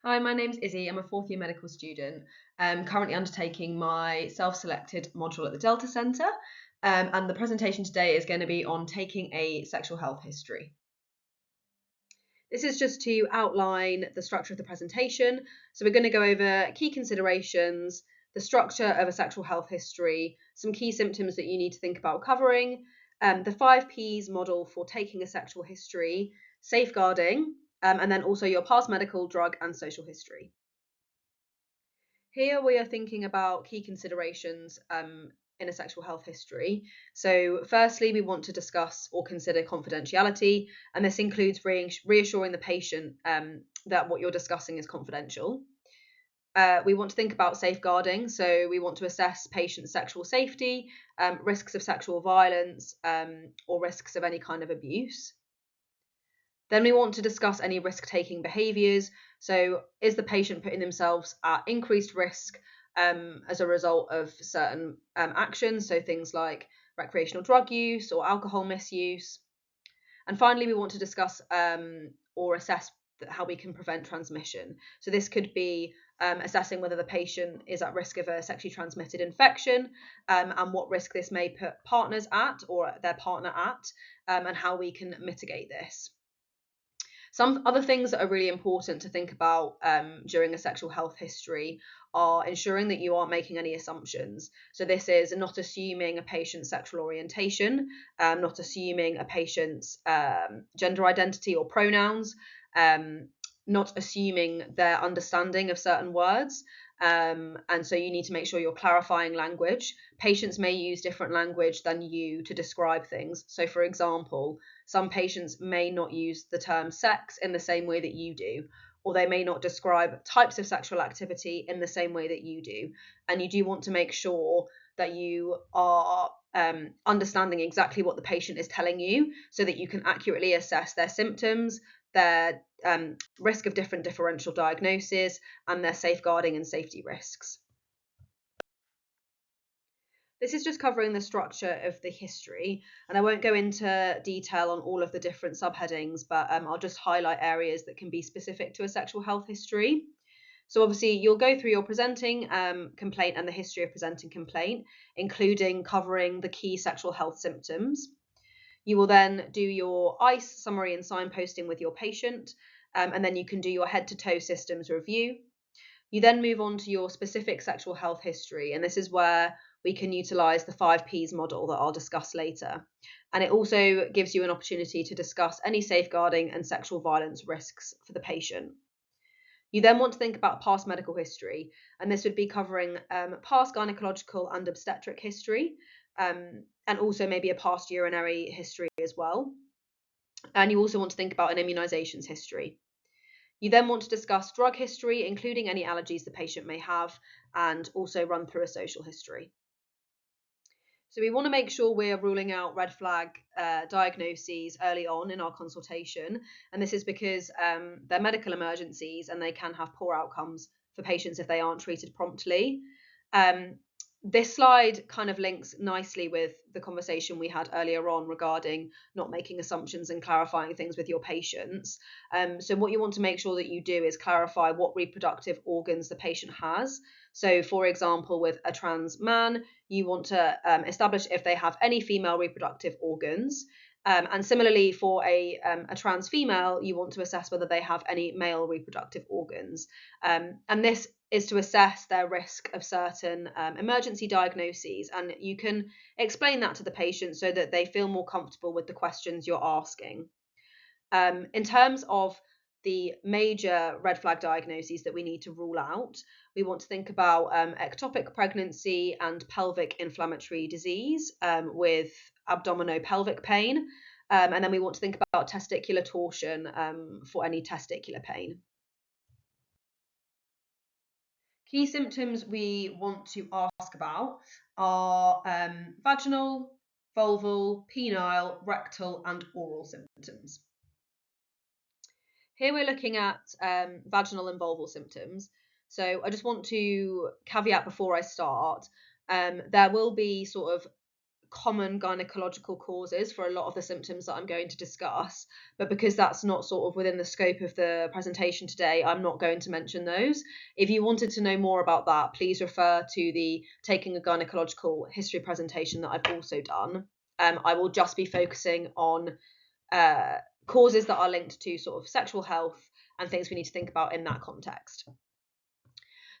Hi, my name's Izzy. I'm a fourth year medical student, currently undertaking my self-selected module at the Delta Centre, and the presentation today is going to be on taking a sexual health history. This is just to outline the structure of the presentation. So we're going to go over key considerations, the structure of a sexual health history, some key symptoms that you need to think about covering, the 5Ps model for taking a sexual history, safeguarding, and then also your past medical, drug, and social history. Here we are thinking about key considerations in a sexual health history. So firstly, we want to discuss or consider confidentiality, and this includes reassuring the patient that what you're discussing is confidential. We want to think about safeguarding, so we want to assess patient sexual safety, risks of sexual violence, or risks of any kind of abuse. Then we want to discuss any risk-taking behaviours. So is the patient putting themselves at increased risk as a result of certain actions? So things like recreational drug use or alcohol misuse. And finally, we want to discuss or assess how we can prevent transmission. So this could be assessing whether the patient is at risk of a sexually transmitted infection and what risk this may put partners at or their partner at, and how we can mitigate this. Some other things that are really important to think about during a sexual health history are ensuring that you aren't making any assumptions. So this is not assuming a patient's sexual orientation, not assuming a patient's gender identity or pronouns, not assuming their understanding of certain words. And so you need to make sure you're clarifying language. Patients may use different language than you to describe things. So for example, some patients may not use the term sex in the same way that you do, or they may not describe types of sexual activity in the same way that you do. And you do want to make sure that you are understanding exactly what the patient is telling you so that you can accurately assess their symptoms, their risk of different differential diagnoses, and their safeguarding and safety risks. This is just covering the structure of the history, and I won't go into detail on all of the different subheadings, but I'll just highlight areas that can be specific to a sexual health history. So obviously you'll go through your presenting complaint and the history of presenting complaint, including covering the key sexual health symptoms. You will then do your ICE summary and signposting with your patient, and then you can do your head-to-toe systems review. You then move on to your specific sexual health history, and this is where we can utilise the 5Ps model that I'll discuss later. And it also gives you an opportunity to discuss any safeguarding and sexual violence risks for the patient. You then want to think about past medical history, and this would be covering past gynecological and obstetric history, and also maybe a past urinary history as well. And you also want to think about an immunisations history. You then want to discuss drug history, including any allergies the patient may have, and also run through a social history. So we want to make sure we're ruling out red flag diagnoses early on in our consultation. And this is because they're medical emergencies and they can have poor outcomes for patients if they aren't treated promptly. This slide kind of links nicely with the conversation we had earlier on regarding not making assumptions and clarifying things with your patients. So what you want to make sure that you do is clarify what reproductive organs the patient has. So for example, with a trans man, you want to establish if they have any female reproductive organs. And similarly, for a trans female, you want to assess whether they have any male reproductive organs. And this is to assess their risk of certain emergency diagnoses. And you can explain that to the patient so that they feel more comfortable with the questions you're asking. In terms of the major red flag diagnoses that we need to rule out, we want to think about ectopic pregnancy and pelvic inflammatory disease with abdominopelvic pain. And then we want to think about testicular torsion for any testicular pain. Key symptoms we want to ask about are vaginal, vulval, penile, rectal, and oral symptoms. Here we're looking at vaginal and vulval symptoms. So I just want to caveat before I start, there will be sort of common gynecological causes for a lot of the symptoms that I'm going to discuss, but because that's not sort of within the scope of the presentation today, I'm not going to mention those. If you wanted to know more about that, please refer to the Taking a Gynecological History presentation that I've also done. I will just be focusing on causes that are linked to sort of sexual health and things we need to think about in that context.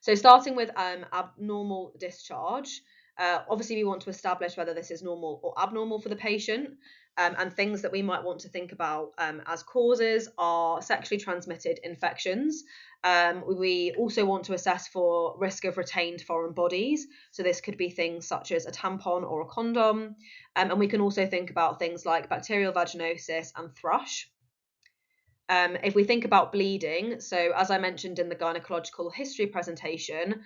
So starting with abnormal discharge, obviously we want to establish whether this is normal or abnormal for the patient, and things that we might want to think about as causes are sexually transmitted infections. We also want to assess for risk of retained foreign bodies. So this could be things such as a tampon or a condom. And we can also think about things like bacterial vaginosis and thrush. If we think about bleeding, so as I mentioned in the gynecological history presentation,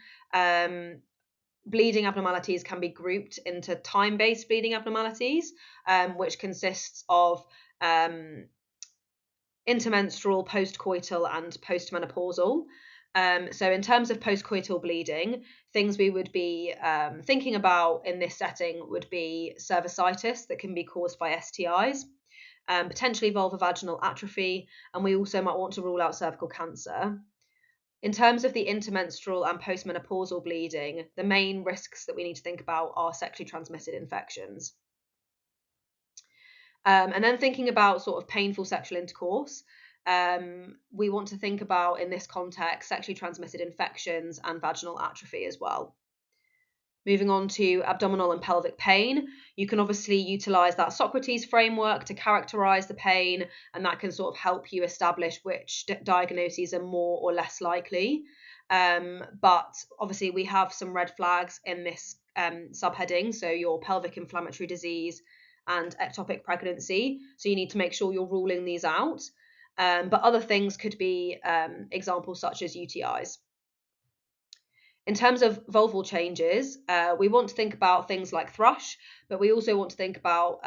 bleeding abnormalities can be grouped into time-based bleeding abnormalities, which consists of intermenstrual, postcoital, and postmenopausal. So in terms of postcoital bleeding, things we would be thinking about in this setting would be cervicitis that can be caused by STIs, potentially vulvovaginal atrophy, and we also might want to rule out cervical cancer. In terms of the intermenstrual and postmenopausal bleeding, the main risks that we need to think about are sexually transmitted infections. And then thinking about sort of painful sexual intercourse, we want to think about, in this context, sexually transmitted infections and vaginal atrophy as well. Moving on to abdominal and pelvic pain, you can obviously utilise that Socrates framework to characterise the pain, and that can sort of help you establish which diagnoses are more or less likely. But obviously we have some red flags in this subheading, so your pelvic inflammatory disease and ectopic pregnancy, so you need to make sure you're ruling these out. But other things could be examples such as UTIs. In terms of vulval changes, we want to think about things like thrush, but we also want to think about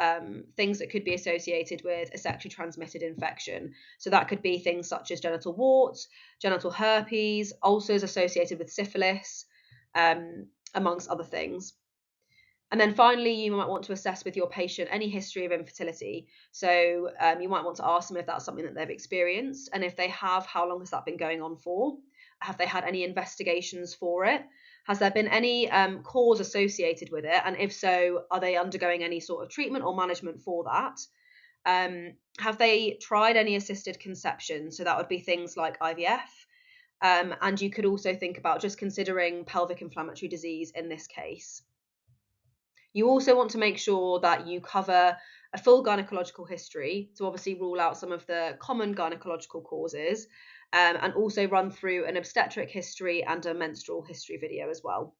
things that could be associated with a sexually transmitted infection. So that could be things such as genital warts, genital herpes, ulcers associated with syphilis, amongst other things. And then finally, you might want to assess with your patient any history of infertility. So you might want to ask them if that's something that they've experienced, and if they have, how long has that been going on for? Have they had any investigations for it? Has there been any cause associated with it? And if so, are they undergoing any sort of treatment or management for that? Have they tried any assisted conception? So that would be things like IVF. And you could also think about just considering pelvic inflammatory disease in this case. You also want to make sure that you cover a full gynecological history to obviously rule out some of the common gynecological causes, and also run through an obstetric history and a menstrual history video as well.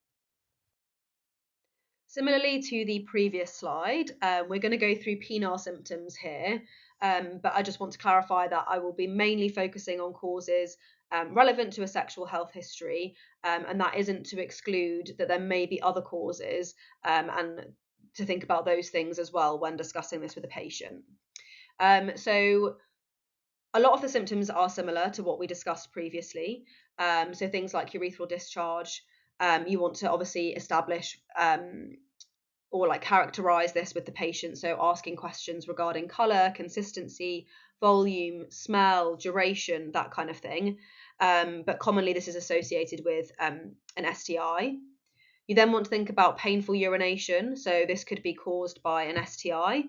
Similarly to the previous slide, we're going to go through penile symptoms here, but I just want to clarify that I will be mainly focusing on causes relevant to a sexual health history, and that isn't to exclude that there may be other causes, and to think about those things as well when discussing this with a patient. So a lot of the symptoms are similar to what we discussed previously. So things like urethral discharge, you want to obviously establish or like characterize this with the patient. So asking questions regarding color, consistency, volume, smell, duration, that kind of thing. But commonly this is associated with an STI. You then want to think about painful urination. So this could be caused by an STI.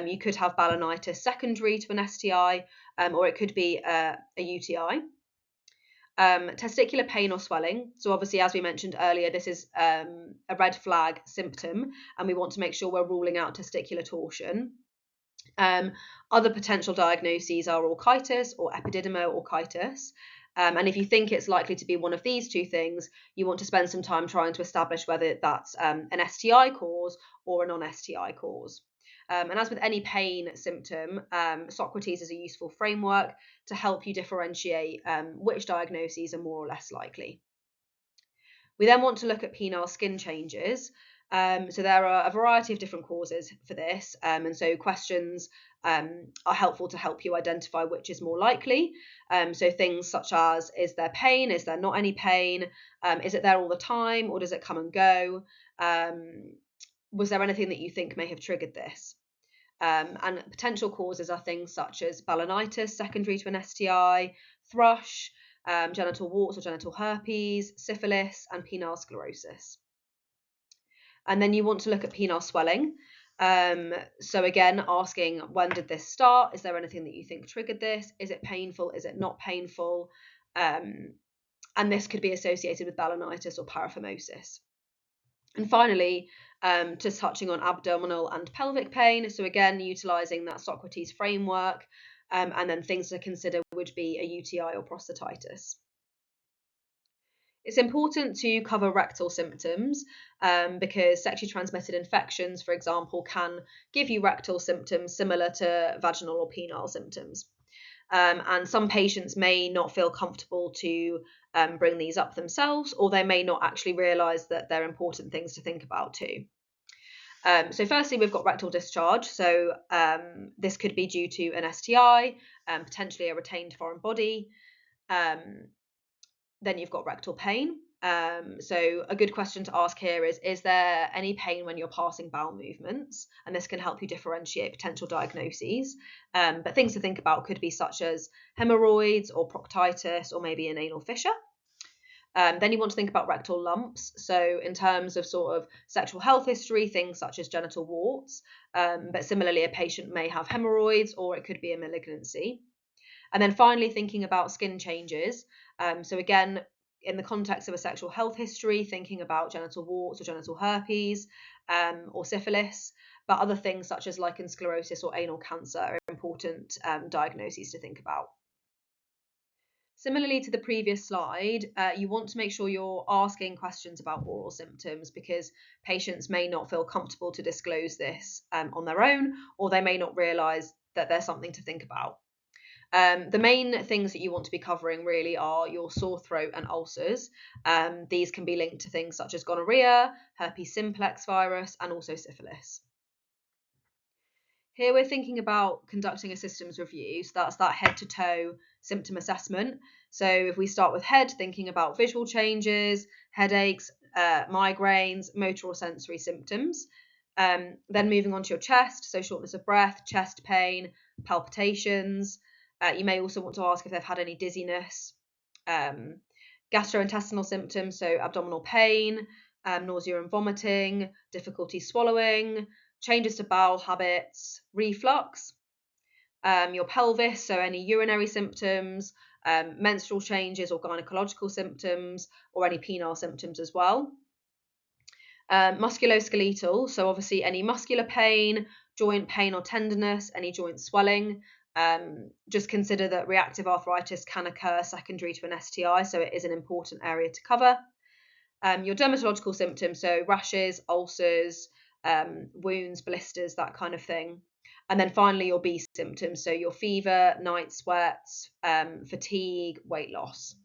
You could have balanitis secondary to an STI, or it could be a UTI. Testicular pain or swelling. So obviously, as we mentioned earlier, this is a red flag symptom, and we want to make sure we're ruling out testicular torsion. Other potential diagnoses are orchitis or epididymo-orchitis. And if you think it's likely to be one of these two things, you want to spend some time trying to establish whether that's an STI cause or a non-STI cause. And as with any pain symptom, Socrates is a useful framework to help you differentiate which diagnoses are more or less likely. We then want to look at penile skin changes. So there are a variety of different causes for this, and so questions are helpful to help you identify which is more likely. So things such as, is there pain? Is there not any pain? Is it there all the time, or does it come and go? was there anything that you think may have triggered this? And potential causes are things such as balanitis secondary to an STI, thrush, genital warts or genital herpes, syphilis, and penile sclerosis. And then you want to look at penile swelling. So again, asking, when did this start? Is there anything that you think triggered this? Is it painful? Is it not painful? And this could be associated with balanitis or paraphimosis. And finally, just touching on abdominal and pelvic pain. So again, utilising that Socrates framework, and then things to consider would be a UTI or prostatitis. It's important to cover rectal symptoms because sexually transmitted infections, for example, can give you rectal symptoms similar to vaginal or penile symptoms. And some patients may not feel comfortable to bring these up themselves, or they may not actually realise that they're important things to think about too. So firstly, we've got rectal discharge. So this could be due to an STI, potentially a retained foreign body. Then you've got rectal pain. So a good question to ask here is there any pain when you're passing bowel movements? And this can help you differentiate potential diagnoses. But things to think about could be such as hemorrhoids or proctitis or maybe an anal fissure. Then you want to think about rectal lumps. So in terms of sort of sexual health history, things such as genital warts. But similarly, a patient may have hemorrhoids or it could be a malignancy. And then finally, thinking about skin changes. So again, in the context of a sexual health history, thinking about genital warts or genital herpes or syphilis, but other things such as lichen sclerosis or anal cancer are important diagnoses to think about. Similarly to the previous slide, you want to make sure you're asking questions about oral symptoms because patients may not feel comfortable to disclose this on their own, or they may not realise that there's something to think about. The main things that you want to be covering really are your sore throat and ulcers. These can be linked to things such as gonorrhea, herpes simplex virus, and also syphilis. Here we're thinking about conducting a systems review, so that's that head to toe symptom assessment. So if we start with head, thinking about visual changes, headaches, migraines, motor or sensory symptoms. Then moving on to your chest, so shortness of breath, chest pain, palpitations. You may also want to ask if they've had any dizziness, gastrointestinal symptoms, so abdominal pain, nausea and vomiting, difficulty swallowing, changes to bowel habits, reflux, your pelvis, so any urinary symptoms, menstrual changes or gynecological symptoms, or any penile symptoms as well. Musculoskeletal, so obviously any muscular pain, joint pain or tenderness, any joint swelling. Just consider that reactive arthritis can occur secondary to an STI, so it is an important area to cover. Your dermatological symptoms, so rashes, ulcers, wounds, blisters, that kind of thing. And then finally your B symptoms, so your fever, night sweats, fatigue, weight loss.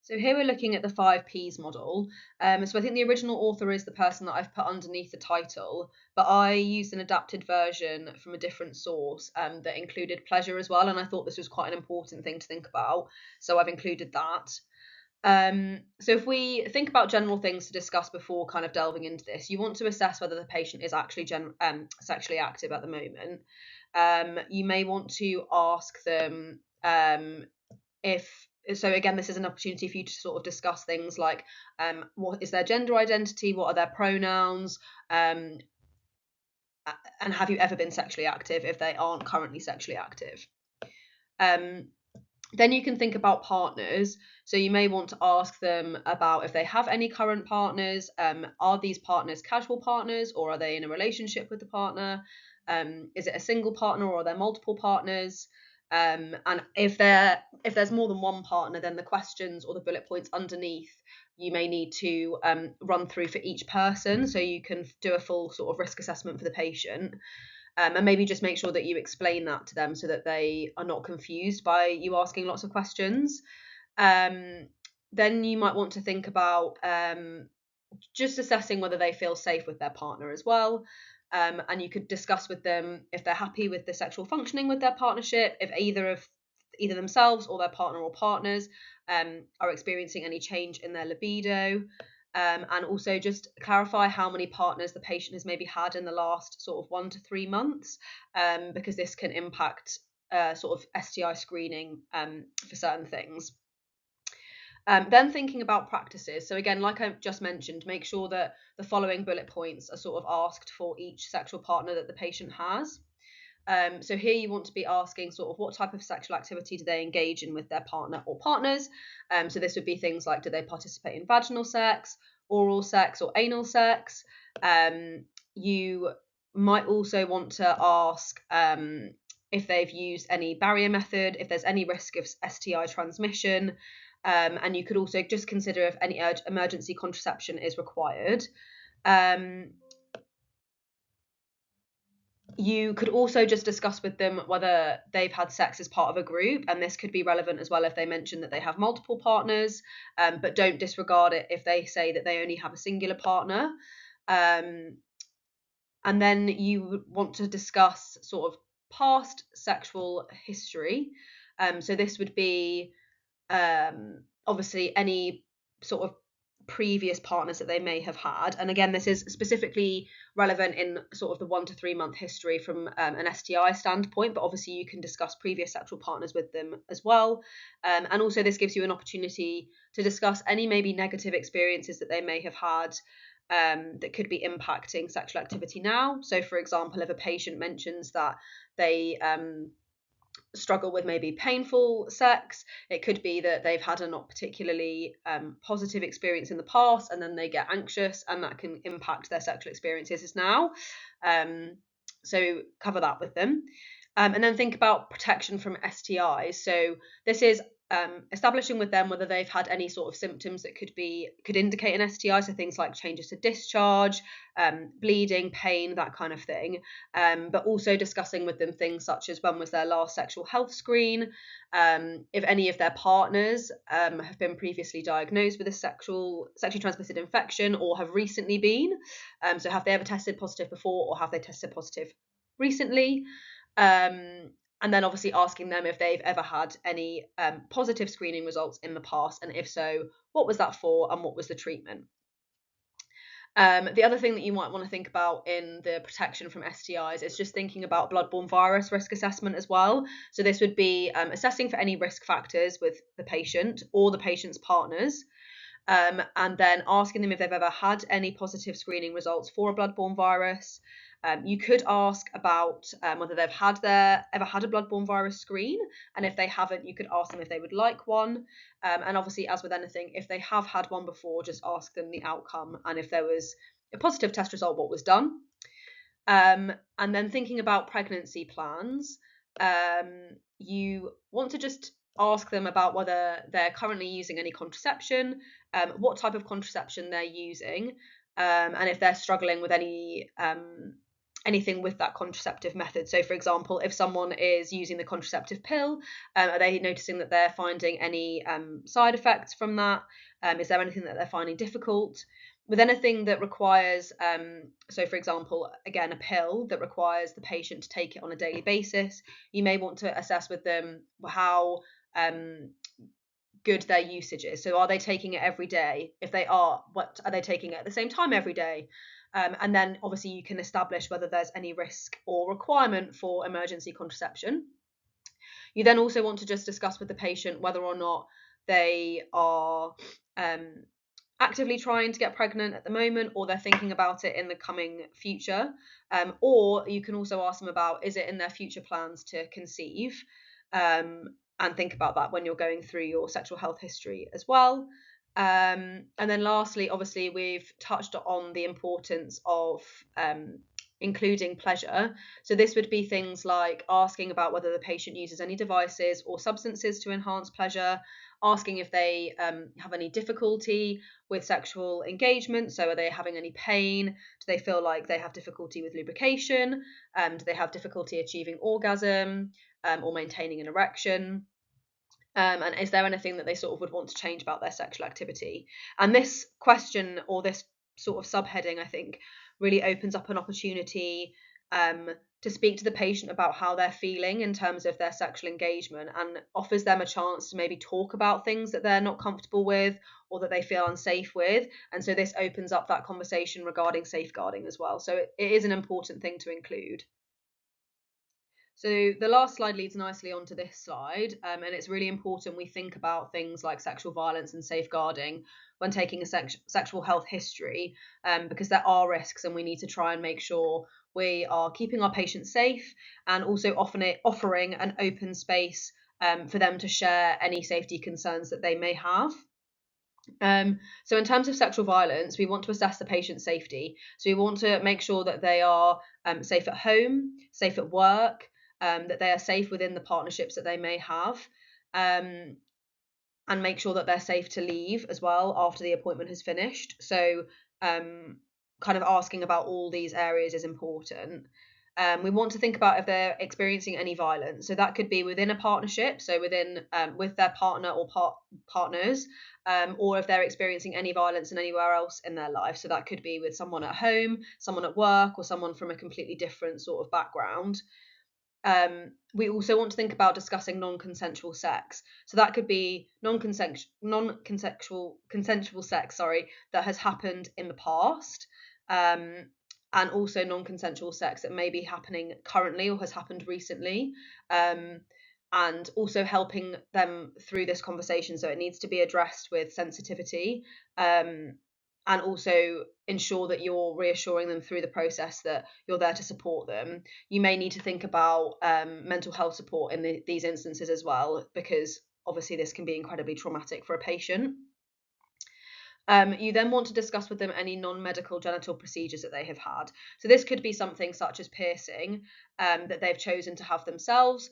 So here we're looking at the 5 Ps model. So I think the original author is the person that I've put underneath the title, but I used an adapted version from a different source that included pleasure as well, and I thought this was quite an important thing to think about, so I've included that. So if we think about general things to discuss before kind of delving into this, you want to assess whether the patient is actually sexually active at the moment. You may want to ask them so again, this is an opportunity for you to sort of discuss things like what is their gender identity, what are their pronouns, and have you ever been sexually active if they aren't currently sexually active. Then you can think about partners. So you may want to ask them about if they have any current partners. Are these partners casual partners, or are they in a relationship with the partner? Is it a single partner, or are there multiple partners? And if there's more than one partner, then the questions or the bullet points underneath you may need to run through for each person, so you can do a full sort of risk assessment for the patient. And maybe just make sure that you explain that to them so that they are not confused by you asking lots of questions. Then you might want to think about just assessing whether they feel safe with their partner as well. And you could discuss with them if they're happy with the sexual functioning with their partnership, if either themselves or their partner or partners are experiencing any change in their libido. and also just clarify how many partners the patient has maybe had in the last sort of 1 to 3 months, because this can impact sort of STI screening for certain things. Then thinking about practices. So again, like I just mentioned, make sure that the following bullet points are sort of asked for each sexual partner that the patient has. So here you want to be asking sort of what type of sexual activity do they engage in with their partner or partners. So this would be things like, do they participate in vaginal sex, oral sex, or anal sex? You might also want to ask if they've used any barrier method, if there's any risk of STI transmission. And you could also just consider if any emergency contraception is required. You could also just discuss with them whether they've had sex as part of a group, and this could be relevant as well if they mention that they have multiple partners, but don't disregard it if they say that they only have a singular partner. And then you want to discuss sort of past sexual history. So this would be obviously any sort of previous partners that they may have had. And again, this is specifically relevant in sort of the 1 to 3 month history from an STI standpoint, but obviously you can discuss previous sexual partners with them as well. And also this gives you an opportunity to discuss any maybe negative experiences that they may have had that could be impacting sexual activity now. So for example, if a patient mentions that they struggle with maybe painful sex, it could be that they've had a not particularly positive experience in the past, and then they get anxious, and that can impact their sexual experiences now. So cover that with them. And then think about protection from STIs. So this is establishing with them whether they've had any sort of symptoms that could indicate an STI, so things like changes to discharge, bleeding, pain, that kind of thing. But also discussing with them things such as when was their last sexual health screen, if any of their partners have been previously diagnosed with a sexually transmitted infection or have recently been. So have they ever tested positive before, or have they tested positive recently? And then obviously asking them if they've ever had any positive screening results in the past, and if so, what was that for and what was the treatment? The other thing that you might want to think about in the protection from STIs is just thinking about bloodborne virus risk assessment as well. So this would be assessing for any risk factors with the patient or the patient's partners, and then asking them if they've ever had any positive screening results for a bloodborne virus. You could ask about whether they've ever had a bloodborne virus screen, and if they haven't, you could ask them if they would like one. And obviously, as with anything, if they have had one before, just ask them the outcome, and if there was a positive test result, what was done. And then thinking about pregnancy plans, you want to just ask them about whether they're currently using any contraception, what type of contraception they're using, and if they're struggling with anything with that contraceptive method. So for example, if someone is using the contraceptive pill, are they noticing that they're finding any side effects from that? Is there anything that they're finding difficult? With anything that requires, so for example, again, a pill that requires the patient to take it on a daily basis, you may want to assess with them how good their usage is. So are they taking it every day? If they are, what are they taking it at the same time every day? And then obviously you can establish whether there's any risk or requirement for emergency contraception. You then also want to just discuss with the patient whether or not they are actively trying to get pregnant at the moment, or they're thinking about it in the coming future. Or you can also ask them about, is it in their future plans to conceive? And think about that when you're going through your sexual health history as well. And then lastly, obviously, we've touched on the importance of including pleasure. So this would be things like asking about whether the patient uses any devices or substances to enhance pleasure, asking if they have any difficulty with sexual engagement. So are they having any pain? Do they feel like they have difficulty with lubrication? Do they have difficulty achieving orgasm or maintaining an erection? And is there anything that they sort of would want to change about their sexual activity? And this question, or this sort of subheading, I think really opens up an opportunity to speak to the patient about how they're feeling in terms of their sexual engagement, and offers them a chance to maybe talk about things that they're not comfortable with or that they feel unsafe with. And so this opens up that conversation regarding safeguarding as well. So it is an important thing to include. So the last slide leads nicely onto this slide, and it's really important we think about things like sexual violence and safeguarding when taking a sexual health history, because there are risks, and we need to try and make sure we are keeping our patients safe, and also offering an open space for them to share any safety concerns that they may have. So in terms of sexual violence, we want to assess the patient's safety. So we want to make sure that they are safe at home, safe at work, that they are safe within the partnerships that they may have, and make sure that they're safe to leave as well after the appointment has finished. So kind of asking about all these areas is important. We want to think about if they're experiencing any violence. So that could be within a partnership, so within with their partner or partners, or if they're experiencing any violence in anywhere else in their life. So that could be with someone at home, someone at work, or someone from a completely different sort of background. We also want to think about discussing non-consensual sex. So that could be consensual sex, that has happened in the past, and also non-consensual sex that may be happening currently or has happened recently, and also helping them through this conversation. So it needs to be addressed with sensitivity, and also ensure that you're reassuring them through the process that you're there to support them. You may need to think about mental health support in these instances as well, because obviously this can be incredibly traumatic for a patient. You then want to discuss with them any non-medical genital procedures that they have had. So this could be something such as piercing that they've chosen to have themselves,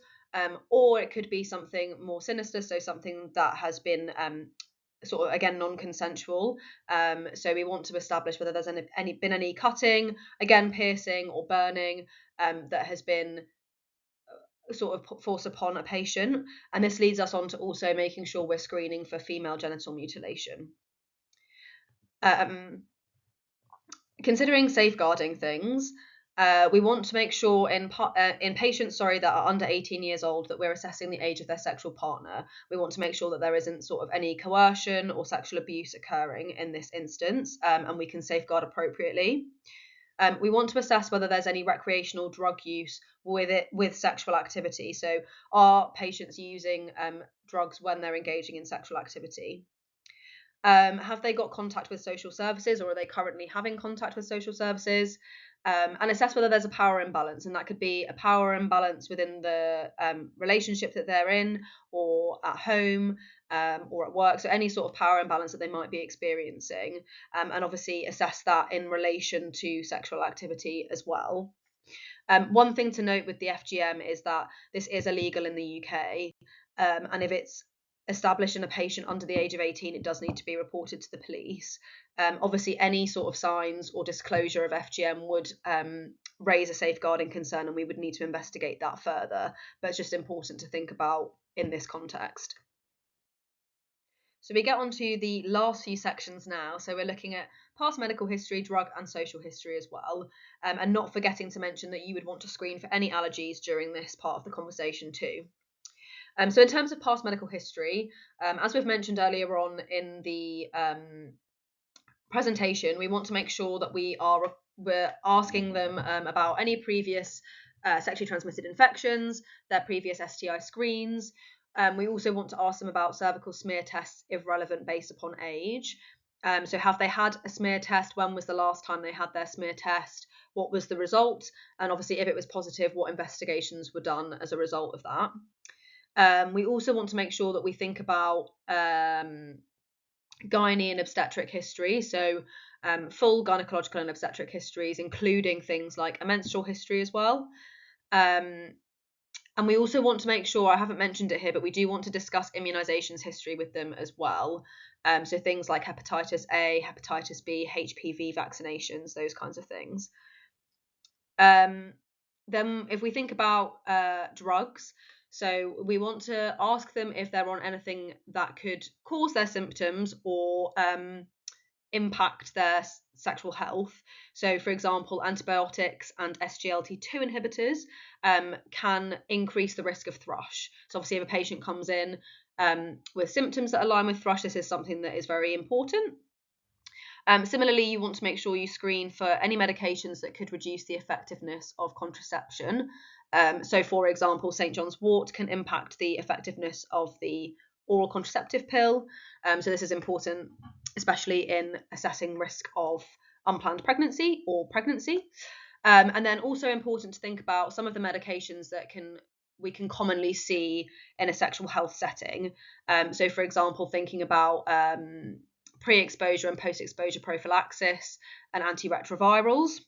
or it could be something more sinister, so something that has been sort of, again, non-consensual. So we want to establish whether there's been any cutting, again, piercing or burning that has been sort of forced upon a patient. And this leads us on to also making sure we're screening for female genital mutilation. Considering safeguarding things, we want to make sure in patients, that are under 18 years old, that we're assessing the age of their sexual partner. We want to make sure that there isn't sort of any coercion or sexual abuse occurring in this instance, and we can safeguard appropriately. We want to assess whether there's any recreational drug use with sexual activity. So are patients using drugs when they're engaging in sexual activity? Have they got contact with social services, or are they currently having contact with social services? And assess whether there's a power imbalance, and that could be a power imbalance within the relationship that they're in, or at home, or at work. So any sort of power imbalance that they might be experiencing, and obviously assess that in relation to sexual activity as well. One thing to note with the FGM is that this is illegal in the UK, and if it's established in a patient under the age of 18, it does need to be reported to the police. Obviously, any sort of signs or disclosure of FGM would raise a safeguarding concern, and we would need to investigate that further. But it's just important to think about in this context. So we get on to the last few sections now. So we're looking at past medical history, drug and social history as well, and not forgetting to mention that you would want to screen for any allergies during this part of the conversation too. So in terms of past medical history, as we've mentioned earlier on in the presentation, we want to make sure that we're asking them about any previous sexually transmitted infections, their previous STI screens. We also want to ask them about cervical smear tests if relevant based upon age. So have they had a smear test? When was the last time they had their smear test? What was the result? And obviously, if it was positive, what investigations were done as a result of that? We also want to make sure that we think about gynae and obstetric history, so full gynecological and obstetric histories, including things like a menstrual history as well. And we also want to make sure, I haven't mentioned it here, but we do want to discuss immunisations history with them as well. So things like hepatitis A, hepatitis B, HPV vaccinations, those kinds of things. Then if we think about drugs, so we want to ask them if they're on anything that could cause their symptoms or impact their sexual health. So, for example, antibiotics and SGLT2 inhibitors can increase the risk of thrush. So, obviously, if a patient comes in with symptoms that align with thrush, this is something that is very important. Similarly, you want to make sure you screen for any medications that could reduce the effectiveness of contraception. So, for example, St. John's wort can impact the effectiveness of the oral contraceptive pill. So this is important, especially in assessing risk of unplanned pregnancy or pregnancy. And then also important to think about some of the medications that we can commonly see in a sexual health setting. So, for example, thinking about pre-exposure and post-exposure prophylaxis and antiretrovirals.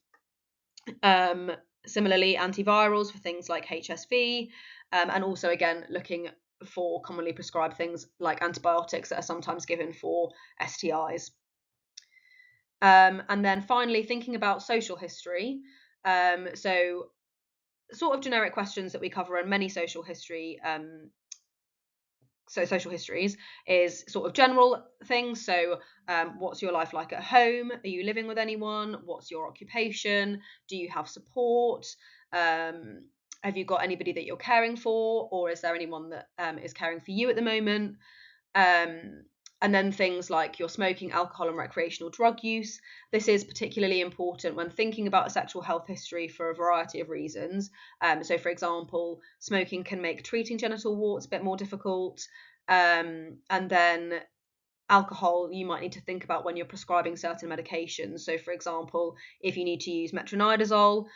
Similarly, antivirals for things like HSV, and also, again, looking for commonly prescribed things like antibiotics that are sometimes given for STIs. And then finally, thinking about social history. So sort of generic questions that we cover in many social history social histories is sort of general things. So what's your life like at home? Are you living with anyone? What's your occupation? Do you have support? Have you got anybody that you're caring for, or is there anyone that is caring for you at the moment? And then things like your smoking, alcohol, and recreational drug use. This is particularly important when thinking about a sexual health history for a variety of reasons. So, for example, smoking can make treating genital warts a bit more difficult. And then alcohol, you might need to think about when you're prescribing certain medications. So, for example, if you need to use metronidazole,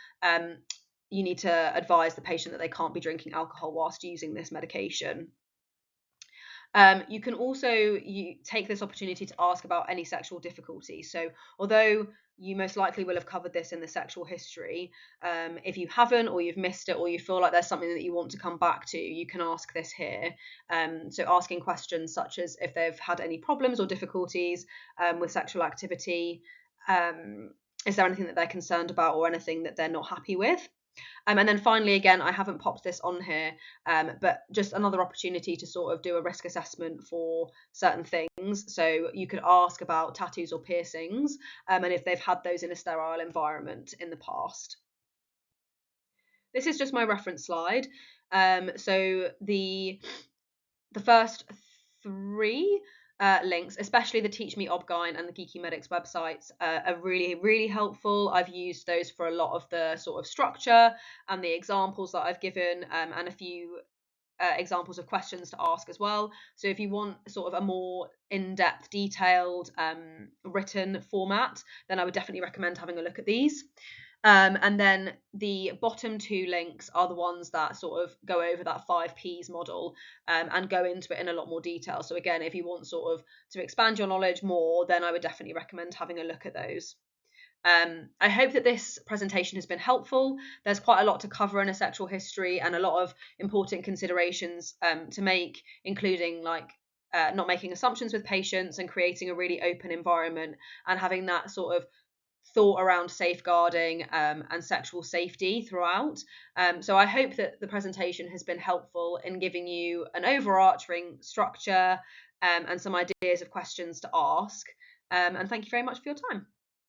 you need to advise the patient that they can't be drinking alcohol whilst using this medication. You can also take this opportunity to ask about any sexual difficulty. So although you most likely will have covered this in the sexual history, if you haven't, or you've missed it, or you feel like there's something that you want to come back to, you can ask this here. So asking questions such as if they've had any problems or difficulties with sexual activity, is there anything that they're concerned about or anything that they're not happy with? And then finally, again, I haven't popped this on here, but just another opportunity to sort of do a risk assessment for certain things. So you could ask about tattoos or piercings, and if they've had those in a sterile environment in the past. This is just my reference slide. So the first three links, especially the Teach Me Obgyn and the Geeky Medics websites, are really, really helpful. I've used those for a lot of the sort of structure and the examples that I've given, and a few examples of questions to ask as well. So if you want sort of a more in-depth, detailed written format, then I would definitely recommend having a look at these. And then the bottom two links are the ones that sort of go over that 5 Ps model and go into it in a lot more detail. So again, if you want sort of to expand your knowledge more, then I would definitely recommend having a look at those. I hope that this presentation has been helpful. There's quite a lot to cover in a sexual history and a lot of important considerations to make, including like not making assumptions with patients and creating a really open environment and having that sort of thought around safeguarding and sexual safety throughout. So I hope that the presentation has been helpful in giving you an overarching structure and some ideas of questions to ask. And thank you very much for your time.